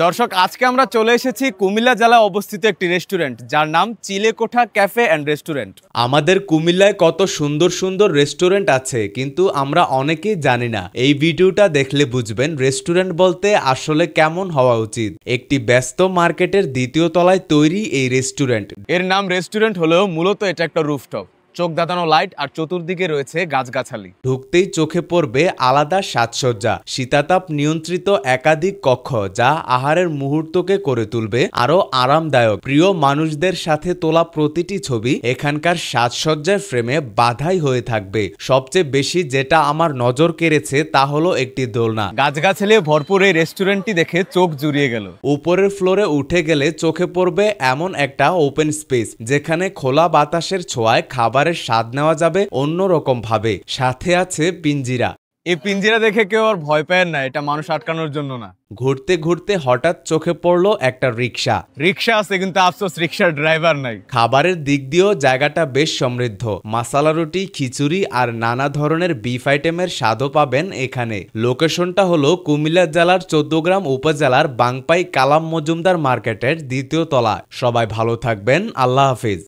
দর্শক আজকে আমরা চলে এসেছি কুমিল্লা জেলায় অবস্থিত একটি রেস্টুরেন্ট যার নাম চিলেকোঠা ক্যাফে অ্যান্ড রেস্টুরেন্ট। আমাদের কুমিল্লায় কত সুন্দর সুন্দর রেস্টুরেন্ট আছে কিন্তু আমরা অনেকেই জানি না। এই ভিডিওটা দেখলে বুঝবেন রেস্টুরেন্ট বলতে আসলে কেমন হওয়া উচিত। একটি ব্যস্ত মার্কেটের দ্বিতীয় তলায় তৈরি এই রেস্টুরেন্ট। এর নাম রেস্টুরেন্ট হলেও মূলত এটা একটা রুফটপ, চোখ ধাঁধানো লাইট আর চতুর্দিকে রয়েছে গাছগাছালি। ঢুকতেই চোখে পড়বে আলাদা সাজসজ্জা, শীতাতাপ নিয়ন্ত্রিত একাধিক কক্ষ যা আহারের মুহূর্তকে করে তুলবে আরো আরামদায়ক। প্রিয় মানুষদের সাথে তোলা প্রতিটি ছবি এখানকার সাজসজ্জার ফ্রেমে বাধাই হয়ে থাকবে। সবচেয়ে বেশি যেটা আমার নজর কেড়েছে তা হলো একটি দোলনা। গাছগাছালি ভরপুর এই রেস্টুরেন্টটি দেখে চোখ জুড়িয়ে গেল। উপরের ফ্লোরে উঠে গেলে চোখে পড়বে এমন একটা ওপেন স্পেস যেখানে খোলা বাতাসের ছোঁয়ায় খাবার স্বাদ নেওয়া যাবে অন্যরকম ভাবে। সাথে আছে পিঞ্জিরা। এই পিঞ্জিরা দেখে কেউ আর ভয় পায় না, এটা মানুষ আটকানোর জন্য না। ঘুরতে ঘুরতে হঠাৎ চোখে পড়লো একটা রিক্সা। রিক্সা আছে কিন্তু আফসোস রিক্সার ড্রাইভার নাই। খাবারের দিক দিয়েও জায়গাটা বেশ সমৃদ্ধ। মাসালা রুটি, খিচুড়ি আর নানা ধরনের বিফ আইটেমের স্বাদও পাবেন এখানে। লোকেশনটা হলো কুমিল্লা জেলার ১৪গ্রাম উপজেলার বাংপাই কালাম মজুমদার মার্কেটের দ্বিতীয় তলা। সবাই ভালো থাকবেন, আল্লাহ হাফিজ।